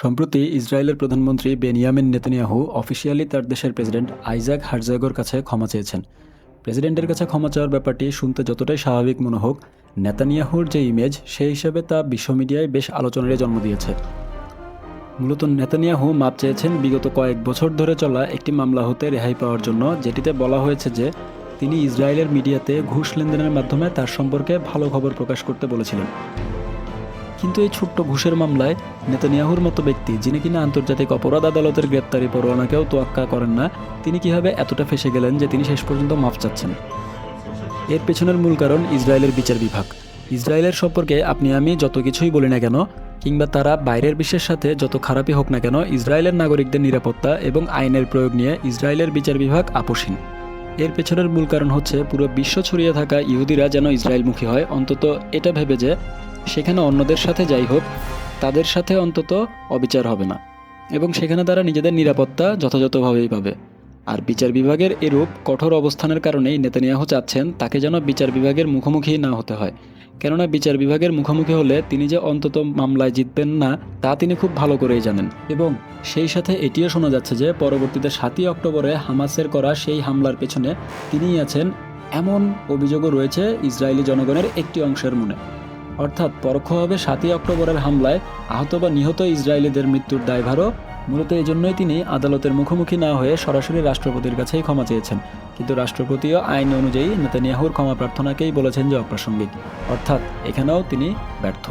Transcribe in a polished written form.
সম্প্রতি ইসরায়েলের প্রধানমন্ত্রী বেনিয়ামিন নেতানিয়াহু অফিসিয়ালি তার দেশের প্রেসিডেন্ট আইজাক হারজাগের কাছে ক্ষমা চেয়েছেন। প্রেসিডেন্টের কাছে ক্ষমা চাওয়ার ব্যাপারটি শুনতে যতটাই স্বাভাবিক মনে হোক, নেতানিয়াহুর যে ইমেজ সেই হিসেবে তা বিশ্ব মিডিয়ায় বেশ আলোচনারই জন্ম দিয়েছে। মূলত নেতানিয়াহু মাপ চেয়েছেন বিগত কয়েক বছর ধরে চলা একটি মামলা হতে রেহাই পাওয়ার জন্য, যেটিতে বলা হয়েছে যে তিনি ইসরায়েলের মিডিয়াতে ঘুষ লেনদেনের মাধ্যমে তার সম্পর্কে ভালো খবর প্রকাশ করতে বলেছিলেন। কিন্তু এই ছোট্ট ঘুষের মামলায় নেতানিয়াহুর মতো ব্যক্তি, যিনি কিনা আন্তর্জাতিক অপরাধ আদালতের গ্রেপ্তারি পরোয়ানাকেও তোয়াক্কা করেন না, তিনি কিভাবে এতটা ফেঁসে গেলেন যে তিনি শেষ পর্যন্ত মাফ চাচ্ছেন? এর পেছনের মূল কারণ ইসরায়েলের বিচার বিভাগ। ইসরায়েলের সম্পর্কে আপনি আমি যত কিছুই বলি না কেন, কিংবা তারা বাইরের বিশ্বের সাথে যত খারাপই হোক না কেন, ইসরায়েলের নাগরিকদের নিরাপত্তা এবং আইনের প্রয়োগ নিয়ে ইসরায়েলের বিচার বিভাগ আপোষহীন। এর পেছনের মূল কারণ হচ্ছে পুরো বিশ্ব ছড়িয়ে থাকা ইহুদিরা যেন ইসরায়েলমুখী হয়, অন্তত এটা ভেবে যে সেখানে অন্যদের সাথে যাই হোক, তাদের সাথে অন্তত অবিচার হবে না, এবং সেখানে তারা নিজেদের নিরাপত্তা যথাযথভাবেই পাবে। আর বিচার বিভাগের এরূপ কঠোর অবস্থানের কারণেই নেতানিয়াহু চাচ্ছেন তাকে যেন বিচার বিভাগের মুখোমুখি না হতে হয়। কেননা বিচার বিভাগের মুখোমুখি হলে তিনি যে অন্তত মামলায় জিতবেন না, তা তিনি খুব ভালো করেই জানেন। এবং সেই সাথে এটিও শোনা যাচ্ছে যে পরবর্তীতে 7ই অক্টোবরে হামাসের করা সেই হামলার পেছনে তিনিই আছেন, এমন অভিযোগও রয়েছে ইসরায়েলি জনগণের একটি অংশের মনে। অর্থাৎ পরোক্ষভাবে 7ই অক্টোবরের হামলায় আহত বা নিহত ইসরায়েলিদের মৃত্যুর দায়ভারও মূলত এই জন্যই তিনি আদালতের মুখোমুখি না হয়ে সরাসরি রাষ্ট্রপতির কাছেই ক্ষমা চেয়েছেন। কিন্তু রাষ্ট্রপতিও আইন অনুযায়ী নেতানিয়াহুর ক্ষমা প্রার্থনাকেই বলেছেন যে অপ্রাসঙ্গিক। অর্থাৎ এখানেও তিনি ব্যর্থ।